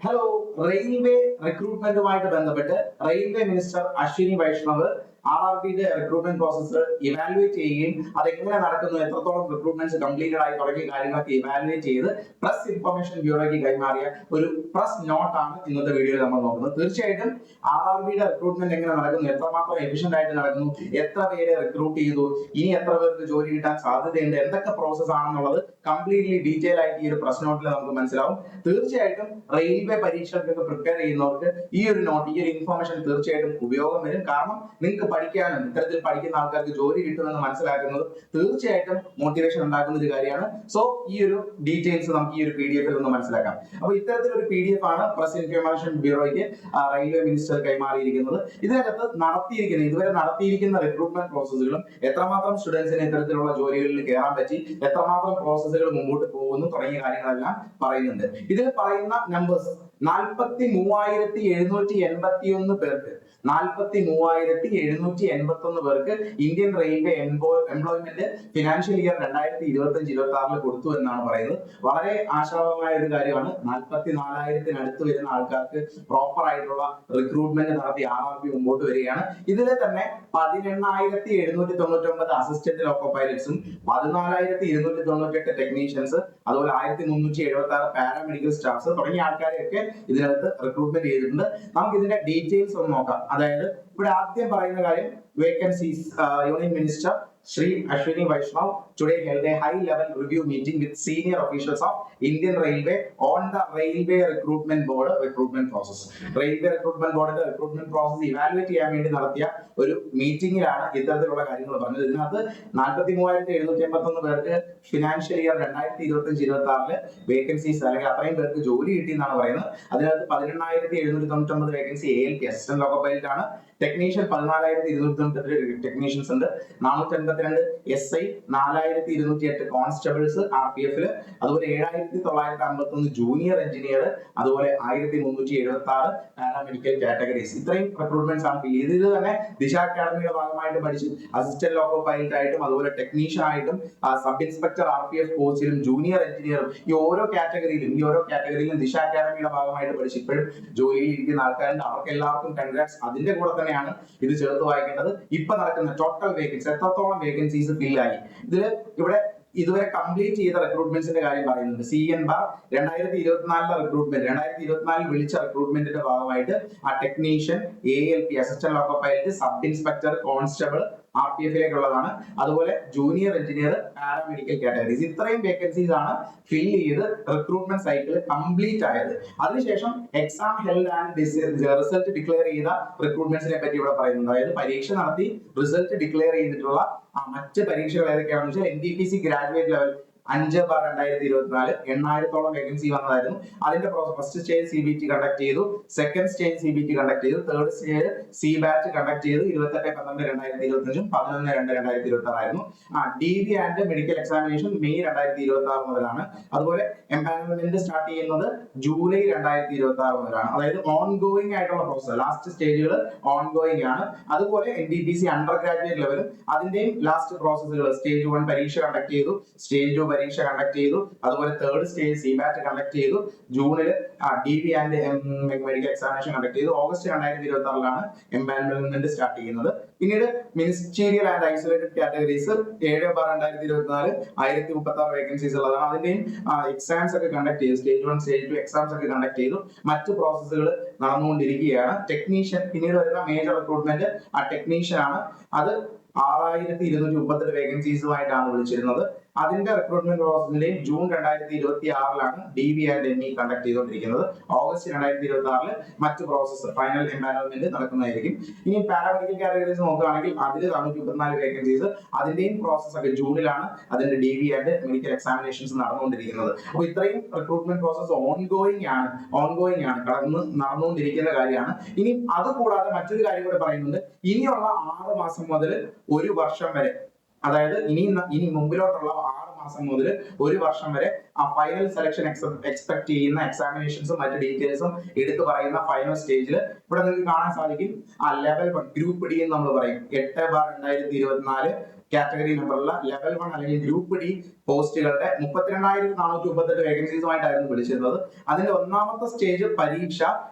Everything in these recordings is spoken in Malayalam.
ഹലോ. റെയിൽവേ റിക്രൂട്ട്മെന്റുമായിട്ട് ബന്ധപ്പെട്ട് റെയിൽവേ മിനിസ്റ്റർ അശ്വിനി വൈഷ്ണവ് RRBയുടെ റിക്രൂട്ട്മെന്റ് പ്രോസസ്സ് ഇവാലുവേറ്റ് ചെയ്യുകയും അതെങ്ങനെ നടക്കുന്നു, എത്രത്തോളം റിക്രൂട്ട്മെന്റ്സ് കംപ്ലീറ്റഡ് ആയി തുടങ്ങിയ കാര്യങ്ങളൊക്കെ ഇവാലുവേറ്റ് ചെയ്ത് പ്രസ് ഇൻഫർമേഷൻ ബ്യൂറോയ്ക്ക് കൈമാറിയ ഒരു പ്രസ് നോട്ടാണ് ഇന്നത്തെ വീഡിയോയിൽ നമ്മൾ നോക്കുന്നത്. തീർച്ചയായിട്ടും RRBയുടെ റിക്രൂട്ട്മെന്റ് എങ്ങനെ നടക്കുന്നു, എത്രമാത്രം എഫിഷ്യന്റ് ആയിട്ട് നടക്കുന്നു, എത്ര പേരെ റിക്രൂട്ട് ചെയ്തു, ഇനി എത്ര പേർക്ക് ജോലി കിട്ടാൻ സാധ്യതയുണ്ട്, എന്തൊക്കെ പ്രോസസ് ആണെന്നുള്ളത് കംപ്ലീറ്റ്ലി ഡീറ്റെയിൽ ആയിട്ട് ഈ ഒരു പ്രസ് നോട്ടിൽ നമുക്ക് മനസ്സിലാവും. തീർച്ചയായിട്ടും റെയിൽവേ പരീക്ഷകൾക്ക് പ്രിപ്പയർ ചെയ്യുന്നവർക്ക് ഈ ഒരു നോട്ട്, ഈ ഒരു ഇൻഫർമേഷൻ തീർച്ചയായിട്ടും ഉപയോഗം വരും. കാരണം നിങ്ങൾക്ക് പഠിക്കാനും ഇത്തരത്തിൽ പഠിക്കുന്ന ആൾക്കാർക്ക് ജോലി കിട്ടുമെന്ന് മനസ്സിലാക്കുന്നത് തീർച്ചയായിട്ടും മോട്ടിവേഷൻ ഉണ്ടാക്കുന്ന ഒരു കാര്യമാണ്. സോ ഈ ഒരു ഡീറ്റെയിൽസ് നമുക്ക് ഈ ഒരു PDF ഒന്ന് മനസ്സിലാക്കാം. അപ്പോൾ ഇത്തരത്തിലൊരു PDF ആണ് പ്രസ് ഇൻഫർമേഷൻ ബ്യൂറോയ്ക്ക് റെയിൽവേ മിനിസ്റ്റർ കൈമാറിയിരിക്കുന്നത്. ഇതിനകത്ത് ഇതുവരെ നടത്തിയിരിക്കുന്ന റിക്രൂട്ട്മെന്റ് പ്രോസസ്സുകളും എത്രമാത്രം സ്റ്റുഡൻസിന് ഇത്തരത്തിലുള്ള ജോലികളിൽ കയറാൻ പറ്റി, എത്രമാത്രം പ്രോസസ്സുകൾ മുമ്പോട്ട് പോകുന്നു തുടങ്ങിയ കാര്യങ്ങളെല്ലാം പറയുന്നുണ്ട്. ഇതിൽ പറയുന്ന നമ്പേഴ്സ് 43,781 പേർക്ക് 43,781 പേർക്ക് Indian railway employment financial year 2025-26 കൊടുത്തു എന്നാണ് പറയുന്നത്. വളരെ ആശാവഹമായ ഒരു കാര്യമാണ്. 44,000 വരുന്ന ആൾക്കാർക്ക് പ്രോപ്പർ ആയിട്ടുള്ള റിക്രൂട്ട്മെന്റ് നടത്തി RRB മുമ്പോട്ട് വരികയാണ്. ഇതിൽ തന്നെ 18,799 അസിസ്റ്റന്റ് ലോക്കോ പൈലറ്റ്സും 14,298 ടെക്നീഷ്യൻസ്, അതുപോലെ 1,376 പാരാമെഡിക്കൽ സ്റ്റാഫ്സ് തുടങ്ങിയ ആൾക്കാരെയൊക്കെ ഇതിനകത്ത് റിക്രൂട്ട്മെന്റ് ചെയ്തിട്ടുണ്ട്. നമുക്ക് ഇതിന്റെ ഡീറ്റെയിൽസ് ഒന്ന് നോക്കാം. അതായത് ഇവിടെ ആദ്യം പറയുന്ന കാര്യം, vacancies. Union minister Shri Ashwini Vaishnav today held a high-level review meeting with senior officials of Indian Railway on the Railway Recruitment Board recruitment process. Railway Recruitment Board recruitment process evaluate ചെയ്യാൻ വേണ്ടി നടത്തിയ ഒരു മീറ്റിംഗിലാണ് ഇത്തരത്തിലുള്ള കാര്യങ്ങൾ പറഞ്ഞത്. ഇതിനകത്ത് 43,781 പേർക്ക് ഫിനാൻഷ്യൽ ഇയർ 2025-26 വേക്കൻസീസ്, അല്ലെങ്കിൽ അത്രയും പേർക്ക് ജോലി കിട്ടി എന്നാണ് പറയുന്നത്. അതിനകത്ത് 18,799 vacancy ALP assistant loco pilot ആണ്. ടെക്നീഷ്യൻ 14,298 ടെക്നീഷ്യൻസ് ഉണ്ട്. 482 SI, 4,208 കോൺസ്റ്റബിൾസ് RPF, അതുപോലെ 7,951 ജൂനിയർ എഞ്ചിനീയർ, അതുപോലെ 1,376 പാരാമെഡിക്കൽ കാറ്റഗറീസ്. ഇത്രയും റിക്രൂട്ട്മെന്റ്സ് ആണ് ഫിൽ ചെയ്തത്. തന്നെ ദിശ അക്കാഡമിയുടെ ഭാഗമായിട്ട് പഠിച്ച് അസിസ്റ്റന്റ് ലോക്കോ പൈലറ്റ് ആയിട്ടും അതുപോലെ ടെക്നീഷ്യൻ ആയിട്ടും സബ് ഇൻസ്പെക്ടർ RPF പോസ്റ്റിലും ജൂനിയർ എഞ്ചിനീയറും ഈ ഓരോ കാറ്റഗറിയിലും ദിശ അക്കാഡമിയുടെ ഭാഗമായിട്ട് പഠിച്ച് ഇപ്പോഴും ജോലിയിൽ ഇരിക്കുന്ന ആൾക്കാരുണ്ട്. അവർക്ക് എല്ലാവർക്കും കൺഗ്രാറ്റ്സ്. അതിന്റെ കൂടെ തന്നെയാണ് ഇത് ചേർത്ത് വായിക്കേണ്ടത്. ഇപ്പൊ നടക്കുന്ന ടോട്ടൽ വേക്കൻസി, എത്രത്തോളം വേക്കൻസീസ് ഫിൽ ആയി. ഇവിടെ ഇതുവരെ കംപ്ലീറ്റ് ചെയ്ത റിക്രൂട്ട്മെന്റ്സിന്റെ കാര്യം പറയുന്നുണ്ട്. CN ബാർ 2024 റിക്രൂട്ട്മെന്റ്, 2024 വിളിച്ച റിക്രൂട്ട്മെന്റിന്റെ ഭാഗമായിട്ട് ആ technician, ALP assistant loco pilot, sub inspector, constable RPF-ലേക്കുള്ളതാണ്. അതുപോലെ ജൂനിയർ എഞ്ചിനീയർ, പാരാമെഡിക്കൽ കാറ്റഗറീസ്. ഇത്രയും വേക്കൻസീസ് ആണ് ഫിൽ ചെയ്ത് റിക്രൂട്ട്മെന്റ് സൈക്കിൾ കംപ്ലീറ്റ് ആയത്. അതിനുശേഷം exam held and result declare ചെയ്ത റിക്രൂട്ട്മെന്റ്സിനെ പറ്റി ഇവിടെ പറയുന്നുണ്ട്. അതായത് പരീക്ഷ നടത്തി റിസൾട്ട് ഡിക്ലെയർ ചെയ്തിട്ടുള്ള മറ്റ് പരീക്ഷകൾ ഏതൊക്കെയാണെന്ന് വെച്ചാൽ NTPC ഗ്രാജുവേറ്റ് ലെവൽ 5/2024 8,000-ഓളം വേക്കൻസി വന്നതായിരുന്നു. അതിന്റെ ഫസ്റ്റ് സ്റ്റേജ് CBT കണ്ടക്ട് ചെയ്തു, സെക്കൻഡ് സ്റ്റേജ് CBT കണ്ടക്ട് ചെയ്തു, തേർഡ് സ്റ്റേജ് CBAT കണ്ടക്ട് ചെയ്തു. 28/12/2025 11/2/2026 ആയിരുന്നു. DV and medical examination May 2026 മുതലാണ്. അതുപോലെ എംപാനൽമെന്റ് സ്റ്റാർട്ട് ചെയ്യുന്നത് ജൂലൈ 2026 മുതലാണ്. അതായത് ഓൺഗോയിങ് ആയിട്ടുള്ള പ്രോസസ്, ലാസ്റ്റ് സ്റ്റേജുകൾ ഓൺഗോയിങ് ആണ്. അതുപോലെ NTPC അണ്ടർ ഗ്രാജുവേറ്റ് ലെവലും അതിന്റെയും ലാസ്റ്റ് പ്രോസസ്സുകൾ, സ്റ്റേജ് 1 പരീക്ഷ കണ്ടക്ട് ചെയ്തു, സ്റ്റേജ് 2 പരീക്ഷ കണ്ടക്ട് ചെയ്തു, അതുപോലെ തേർഡ് സ്റ്റേജ് CBAT കണ്ടക്ട് ചെയ്തു, ജൂണിൽ DV and medical examination conduct ചെയ്തു. ഓഗസ്റ്റ് 2026 എംപാനൽമെന്റ് സ്റ്റാർട്ട് ചെയ്യുന്നത്. പിന്നീട് ministerial and isolated categories 7/2024 1,036 vacancies ഉള്ളതാണ്. അതിന്റെയും എക്സാംസ് ഒക്കെ കണ്ടക്ട് ചെയ്തു, സ്റ്റേജ് 1 സ്റ്റേജ് 2 എക്സാംസ് ഒക്കെ കണ്ടക്ട് ചെയ്തു. മറ്റു പ്രോസസ്സുകൾ നടന്നുകൊണ്ടിരിക്കുകയാണ്. ടെക്നീഷ്യൻ, പിന്നീട് വരുന്ന മേജർ റിക്രൂട്ട്മെന്റ് ടെക്നീഷ്യൻ ആണ്. അത് 6,238 വേക്കൻസീസുമായിട്ടാണ് വിളിച്ചിരുന്നത്. അതിന്റെ റിക്രൂട്ട്മെന്റ് പ്രോസസ്സിന്റെ June 2026 DV and ME conduct ചെയ്തുകൊണ്ടിരിക്കുന്നത്. ഓഗസ്റ്റ് 2026 മറ്റ് പ്രോസസ്സ് ഫൈനൽ എംപാനൽമെന്റ് നടക്കുന്നതായിരിക്കും. ഇനി പാരാമെഡിക്കൽ കാറ്റഗറീസ് നോക്കുകയാണെങ്കിൽ അതിൽ 434 വേക്കൻസീസ്, അതിന്റെയും പ്രോസസ് ഒക്കെ ജൂണിലാണ് അതിന്റെ DV ആൻഡ് മെഡിക്കൽ എക്സാമിനേഷൻസ് നടന്നുകൊണ്ടിരിക്കുന്നത്. അപ്പോൾ ഇത്രയും റിക്രൂട്ട്മെന്റ് പ്രോസസ് ഓൺഗോയിങ് ആണ് നടന്നുകൊണ്ടിരിക്കുന്ന കാര്യമാണ്. ഇനി അത് കൂടാതെ മറ്റൊരു കാര്യം കൂടെ പറയുന്നുണ്ട്. ഇനിയുള്ള 6 മാസം മുതൽ 1 വർഷം വരെ അതായത് ഇനി മുമ്പിലോട്ടുള്ള 6 മാസം മുതൽ 1 വർഷം വരെ ആ ഫൈനൽ സെലക്ഷൻ എക്സ്പെക്ട് ചെയ്യുന്ന എക്സാമിനേഷൻസും മറ്റു ഡീറ്റെയിൽസും എടുത്തു പറയുന്ന ഫൈനൽ സ്റ്റേജിൽ ഇവിടെ നിങ്ങൾക്ക് കാണാൻ സാധിക്കും. ആ ലെവൽ 1 ഗ്രൂപ്പ് ഡി എന്ന് നമ്മൾ പറയും 8/2024 കാറ്റഗറി നമ്പറുള്ള ലെവൽ 1 അല്ലെങ്കിൽ ഗ്രൂപ്പ് ഡി പോസ്റ്റുകളുടെ 32,438 വേക്കൻസീസുമായിട്ടായിരുന്നു വിളിച്ചിരുന്നത്. അതിന്റെ ഒന്നാമത്തെ സ്റ്റേജ് പരീക്ഷ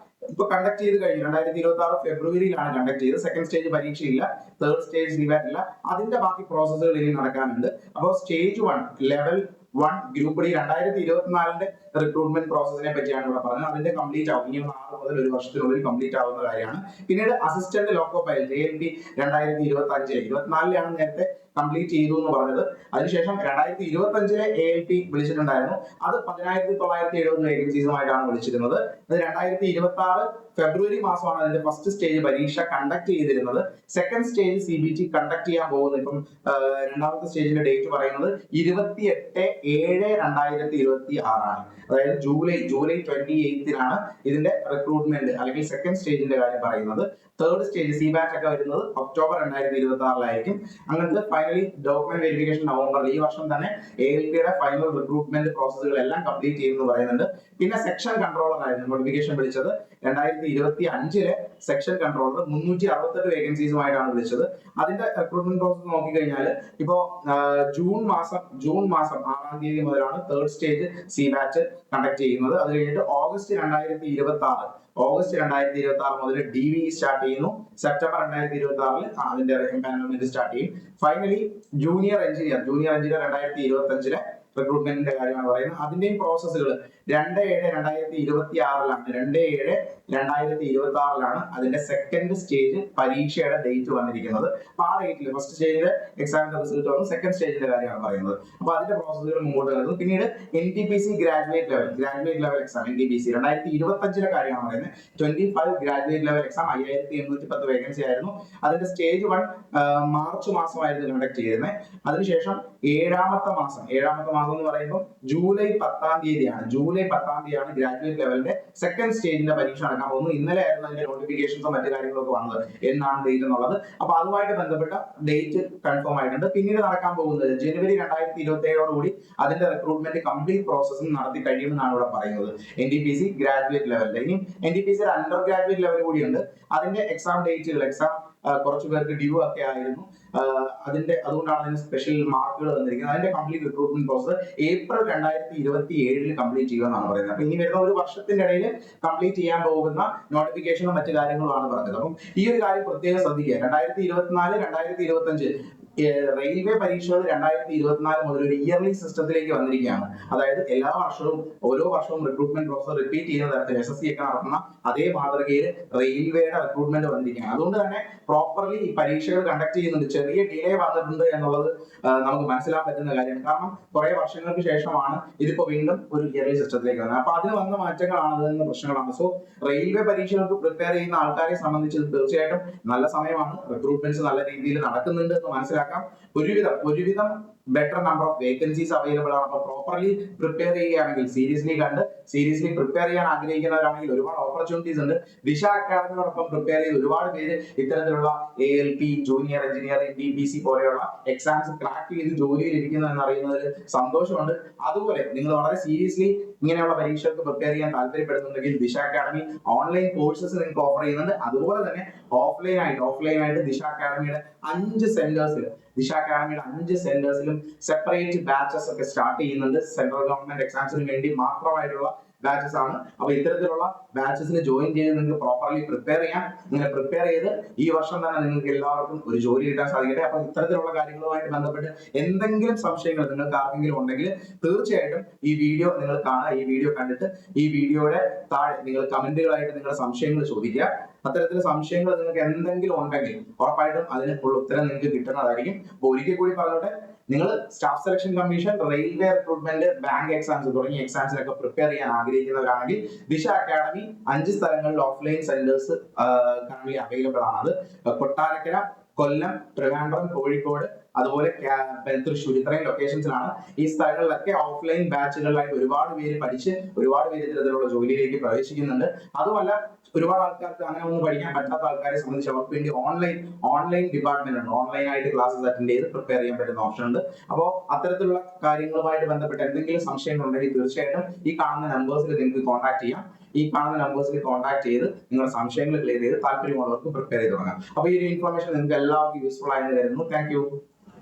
ഇപ്പൊ കണ്ടക്ട് ചെയ്ത് കഴിഞ്ഞു. 2026 ഫെബ്രുവരിയിലാണ് കണ്ടക്ട് ചെയ്തത്. സെക്കൻഡ് സ്റ്റേജ് പരീക്ഷയില്ല, തേർഡ് സ്റ്റേജ് ഇല്ല. അതിന്റെ ബാക്കി പ്രോസസ്സുകൾ ഇനി നടക്കാനുണ്ട്. അപ്പോൾ stage 1 level 1 group D 2024 recruitment പ്രോസസ്സിനെ പറ്റിയാണ് ഇവിടെ പറഞ്ഞത്. അതിന്റെ കംപ്ലീറ്റ് ആവും. ഇനി 6 മുതൽ 1 വർഷത്തിനുള്ളിൽ കംപ്ലീറ്റ് ആവുന്ന കാര്യമാണ്. പിന്നീട് അസിസ്റ്റന്റ് ലോക്കോ പൈലറ്റ് ALP 2025 24 നേരത്തെ കംപ്ലീറ്റ് ചെയ്തു എന്ന് പറഞ്ഞത്. അതിനുശേഷം 2025 ALP വിളിച്ചിട്ടുണ്ടായിരുന്നു. അത് 10,970 വേക്കൻസീസുമായിട്ടാണ് വിളിച്ചിരുന്നത്. അത് 2026 ഫെബ്രുവരി മാസമാണ് അതിന്റെ ഫസ്റ്റ് സ്റ്റേജ് പരീക്ഷ കണ്ടക്ട് ചെയ്തിരുന്നത്. സെക്കൻഡ് സ്റ്റേജ് CBT കണ്ടക്ട് ചെയ്യാൻ പോകുന്നത് ഇപ്പം രണ്ടാമത്തെ സ്റ്റേജിന്റെ ഡേറ്റ് പറയുന്നത് 28/7/2026 ആണ്. അതായത് ജൂലൈ 28 ഇതിന്റെ റിക്രൂട്ട്മെന്റ് അല്ലെങ്കിൽ സെക്കൻഡ് സ്റ്റേജിന്റെ കാര്യം പറയുന്നത്. തേർഡ് സ്റ്റേജ് CBAT ഒക്കെ വരുന്നത് ഒക്ടോബർ 2026 അങ്ങനത്തെ ഫൈനലി ഡോക്യുമെന്റ് വെരിഫിക്കേഷൻ നവംബറിൽ ഈ വർഷം തന്നെ ALPയുടെ ഫൈനൽ റിക്രൂട്ട്മെന്റ് പ്രോസസ്സുകളെല്ലാം കംപ്ലീറ്റ് ചെയ്യുമെന്ന് പറയുന്നുണ്ട്. പിന്നെ സെക്ഷൻ കൺട്രോളർ ആയിരുന്നു നോട്ടിഫിക്കേഷൻ വിളിച്ചത്. 2025 സെക്ഷൻ കൺട്രോളർ 368 വേക്കൻസീസുമായിട്ടാണ് വിളിച്ചത്. അതിന്റെ റിക്രൂട്ട്മെന്റ് പ്രോസസ് നോക്കിക്കഴിഞ്ഞാൽ ഇപ്പോ ജൂൺ മാസം 6 മുതലാണ് തേർഡ് സ്റ്റേജ് CBAT കണ്ടക്ട് ചെയ്യുന്നത്. അത് കഴിഞ്ഞിട്ട് ഓഗസ്റ്റ് 2026 മുതൽ DV സ്റ്റാർട്ട് ചെയ്യുന്നു. സെപ്റ്റംബർ 2026 അതിന്റെ എംപാനൽമെന്റ് സ്റ്റാർട്ട് ചെയ്യും. ഫൈനലി ജൂനിയർ എഞ്ചിനീയർ 2025 റിക്രൂട്ട്മെന്റിന്റെ കാര്യമാണ് പറയുന്നത്. അതിന്റെയും പ്രോസസ്സുകൾ 2/7/2026 അതിന്റെ സെക്കൻഡ് സ്റ്റേജ് പരീക്ഷയുടെ ഡേറ്റ് വന്നിരിക്കുന്നത്. അപ്പൊ ആ ഡേറ്റിൽ ഫസ്റ്റ് സ്റ്റേജിലെ എക്സാമിന്റെ റിസൾട്ട് വന്നു. സെക്കൻഡ് സ്റ്റേജിന്റെ കാര്യമാണ് പറയുന്നത്. അപ്പൊ അതിന്റെ പ്രോസസ്സുകൾ മുമ്പോട്ട് വരുന്നു. പിന്നീട് NTPC graduate level exam NTPC 2025 കാര്യമാണ് പറയുന്നത്. 25 ഗ്രാജുവേറ്റ് ലെവൽ എക്സാം 5,810 വേക്കൻസി ആയിരുന്നു. അതിന്റെ സ്റ്റേജ് 1 മാർച്ച് മാസമായിരുന്നു കണ്ടക്ട് ചെയ്തിരുന്നത്. അതിനുശേഷം ഏഴാമത്തെ മാസം എന്ന് പറയുമ്പോൾ ജൂലൈ 10 തീയതിയാണ് ഗ്രാജുവേറ്റ് ലെവലിന്റെ സെക്കൻഡ് സ്റ്റേജിന്റെ പരീക്ഷ നടക്കാൻ പോകുന്നു. ഇന്നലെ ആയിരുന്നു അതിന്റെ നോട്ടിഫിക്കേഷൻസും മറ്റു കാര്യങ്ങളൊക്കെ വന്നത്. എന്നാണ് ഡേറ്റ് എന്നുള്ളത്. അപ്പൊ അതുമായിട്ട് ബന്ധപ്പെട്ട ഡേറ്റ് കൺഫേം ആയിട്ടുണ്ട്. പിന്നീട് നടക്കാൻ പോകുന്നത് ജനുവരി 2027 അതിന്റെ റിക്രൂട്ട്മെന്റ് കംപ്ലീറ്റ് പ്രോസസ്സും നടത്തി കഴിയുമെന്നാണ് ഇവിടെ പറയുന്നത്. NTPC ഗ്രാജുവേറ്റ് ലെവലിന്റെ ഇനി NTPC അണ്ടർ ഗ്രാജുവേറ്റ് ലെവൽ കൂടിയുണ്ട്. അതിന്റെ എക്സാം ഡേറ്റുകൾ കുറച്ചു പേർക്ക് ഡ്യൂ ഒക്കെ ആയിരുന്നു. അതുകൊണ്ടാണ് അതിന് സ്പെഷ്യൽ മാർക്കുകൾ വന്നിരിക്കുന്നത്. അതിന്റെ complete recruitment process April 2027 complete ചെയ്യുമെന്നാണ് പറയുന്നത്. അപ്പൊ ഇനി വരുന്ന 1 വർഷത്തിന്റെ ഇടയിൽ കംപ്ലീറ്റ് ചെയ്യാൻ പോകുന്ന നോട്ടിഫിക്കേഷനും മറ്റു കാര്യങ്ങളുമാണ് പറഞ്ഞത്. അപ്പം ഈ ഒരു കാര്യം പ്രത്യേകം ശ്രദ്ധിക്കുക. 2024-2025 റെയിൽവേ പരീക്ഷകൾ 2024 മുതൽ ഒരു ഇയർലി സിസ്റ്റത്തിലേക്ക് വന്നിരിക്കുകയാണ്. അതായത് ഓരോ വർഷവും റിക്രൂട്ട്മെന്റ് പ്രോസസ് റിപ്പീറ്റ് ചെയ്യുന്ന തരത്തിൽ SSC ഒക്കെ നടത്തുന്ന അതേ മാതൃകയിൽ റെയിൽവേയുടെ റിക്രൂട്ട്മെന്റ് വന്നിരിക്കുകയാണ്. അതുകൊണ്ട് തന്നെ പ്രോപ്പർലി ഈ പരീക്ഷകൾ കണ്ടക്ട് ചെയ്യുന്നുണ്ട്. ചെറിയ ഡിലേ വന്നിട്ടുണ്ട് എന്നുള്ളത് നമുക്ക് മനസ്സിലാക്കാൻ പറ്റുന്ന കാര്യമാണ്. കാരണം കുറെ വർഷങ്ങൾക്ക് ശേഷമാണ് ഇതിപ്പോ വീണ്ടും ഒരു ഇയർലി സിസ്റ്റത്തിലേക്ക് വന്നത്. അപ്പൊ അതിന് വന്ന മാറ്റങ്ങളാണ്, അതിന് പ്രശ്നങ്ങളാണ്. സോ റെയിൽവേ പരീക്ഷകൾക്ക് പ്രിപ്പയർ ചെയ്യുന്ന ആൾക്കാരെ സംബന്ധിച്ച് തീർച്ചയായിട്ടും നല്ല സമയമാണ്. റിക്രൂട്ട്മെന്റ്സ് നല്ല രീതിയിൽ നടക്കുന്നുണ്ട് എന്ന് മനസ്സിലാക്കാം. ഒരുവിധം better number of vacancies available ആണ്. അപ്പൊ പ്രോപ്പർലി പ്രിപ്പയർ ചെയ്യുകയാണെങ്കിൽ സീരിയസ്ലി പ്രിപ്പയർ ചെയ്യാൻ ആഗ്രഹിക്കുന്നവരാണെങ്കിൽ ഒരുപാട് ഓപ്പർച്യൂണിറ്റീസ് ഉണ്ട്. ദിശ അക്കാദമിയോടൊപ്പം പ്രിപ്പയർ ചെയ്ത് ഒരുപാട് പേര് ഇത്തരത്തിലുള്ള ALP, ജൂനിയർ എഞ്ചിനീയർ, NTPC പോലെയുള്ള എക്സാംസ് ക്രാക്ക് ചെയ്ത് ജോലിയിൽ ഇരിക്കുന്നു എന്നറിയുന്നതിൽ സന്തോഷമുണ്ട്. അതുപോലെ നിങ്ങൾ വളരെ സീരിയസ്ലി ഇങ്ങനെയുള്ള പരീക്ഷകൾക്ക് പ്രിപ്പയർ ചെയ്യാൻ താല്പര്യപ്പെടുന്നുണ്ടെങ്കിൽ ദിശ അക്കാദമി ഓൺലൈൻ കോഴ്സസ് നിങ്ങൾക്ക് ഓഫർ ചെയ്യുന്നുണ്ട്. അതുപോലെ തന്നെ ഓഫ്ലൈൻ ആയിട്ട് ദിശ അക്കാദമിയുടെ 5 സെന്റേഴ്സിലും സെപ്പറേറ്റ് ബാച്ചസ് ഒക്കെ സ്റ്റാർട്ട് ചെയ്യുന്നുണ്ട്. സെൻട്രൽ ഗവൺമെന്റ് എക്സാംസിന് വേണ്ടി മാത്രമായിട്ടുള്ള ബാച്ചസ് ആണ്. അപ്പൊ ഇത്തരത്തിലുള്ള ബാച്ചസിന് ജോയിൻ ചെയ്ത് നിങ്ങൾക്ക് പ്രോപ്പർലി പ്രിപ്പയർ ചെയ്യാം. ഇങ്ങനെ പ്രിപ്പയർ ചെയ്ത് ഈ വർഷം തന്നെ നിങ്ങൾക്ക് എല്ലാവർക്കും ഒരു ജോലി കിട്ടാൻ സാധിക്കട്ടെ. അപ്പൊ ഇത്തരത്തിലുള്ള കാര്യങ്ങളുമായിട്ട് ബന്ധപ്പെട്ട് എന്തെങ്കിലും സംശയങ്ങൾ നിങ്ങൾക്ക് ആർക്കെങ്കിലും ഉണ്ടെങ്കിൽ തീർച്ചയായിട്ടും ഈ വീഡിയോ നിങ്ങൾ കാണുക. ഈ വീഡിയോ കണ്ടിട്ട് ഈ വീഡിയോയുടെ താഴെ നിങ്ങൾ കമന്റുകളായിട്ട് നിങ്ങളുടെ സംശയങ്ങൾ ചോദിക്കുക. അത്തരത്തിൽ സംശയങ്ങൾ നിങ്ങൾക്ക് എന്തെങ്കിലും ഉണ്ടെങ്കിൽ ഉറപ്പായിട്ടും അതിനുള്ള ഉത്തരം നിങ്ങൾക്ക് കിട്ടുന്നതായിരിക്കും. അപ്പൊ ഒരിക്കൽ കൂടി പറഞ്ഞോട്ടെ, നിങ്ങൾ staff selection commission, railway recruitment, bank exams തുടങ്ങിയ എക്സാംസിനൊക്കെ പ്രിപ്പയർ ചെയ്യാൻ ആഗ്രഹിക്കുന്നവരാണെങ്കിൽ ദിശ അക്കാദമി 5 സ്ഥലങ്ങളിൽ ഓഫ്ലൈൻ സെന്റേഴ്സ് കറന്റ് അവൈലബിൾ ആണ്. അത് കൊട്ടാരക്കര, കൊല്ലം, ട്രിവാൻഡ്രം, കോഴിക്കോട്, അതുപോലെ തൃശ്ശൂർ, ഇത്രയും ലൊക്കേഷൻസിലാണ്. ഈ സ്ഥലങ്ങളിലൊക്കെ ഓഫ്ലൈൻ ബാച്ചുകളിലായിട്ട് ഒരുപാട് പേര് പഠിച്ച് ഒരുപാട് പേര് ഇത്തരത്തിലുള്ള ജോലിയിലേക്ക് പ്രവേശിക്കുന്നുണ്ട്. അതുമല്ല ഒരുപാട് ആൾക്കാർക്ക് അങ്ങനെ ഒന്നും പഠിക്കാൻ പറ്റാത്ത ആൾക്കാരെ സംബന്ധിച്ച് അവർക്ക് വേണ്ടി ഓൺലൈൻ ഡിപ്പാർട്ട്മെന്റ് ഉണ്ട്. ഓൺലൈനായിട്ട് ക്ലാസ്സസ് അറ്റൻഡ് ചെയ്ത് പ്രിപ്പയർ ചെയ്യാൻ പറ്റുന്ന ഓപ്ഷൻ ഉണ്ട്. അപ്പോൾ അത്തരത്തിലുള്ള കാര്യങ്ങളുമായിട്ട് ബന്ധപ്പെട്ട് എന്തെങ്കിലും സംശയങ്ങൾ ഉണ്ടെങ്കിൽ തീർച്ചയായിട്ടും ഈ കാണുന്ന നമ്പേഴ്സിൽ നിങ്ങൾക്ക് കോൺടാക്ട് ചെയ്യാം. ഈ കാണുന്ന നമ്പേഴ്സിൽ കോൺടാക്ട് ചെയ്ത് നിങ്ങളുടെ സംശയങ്ങൾ ക്ലിയർ ചെയ്ത് താല്പര്യമുള്ളവർക്ക് പ്രിപ്പയർ ചെയ്ത് തുടങ്ങാം. അപ്പോൾ ഈ ഒരു ഇൻഫർമേഷൻ നിങ്ങൾക്ക് എല്ലാവർക്കും യൂസ്ഫുൾ ആയെന്ന് കരുതുന്നു. Thank you.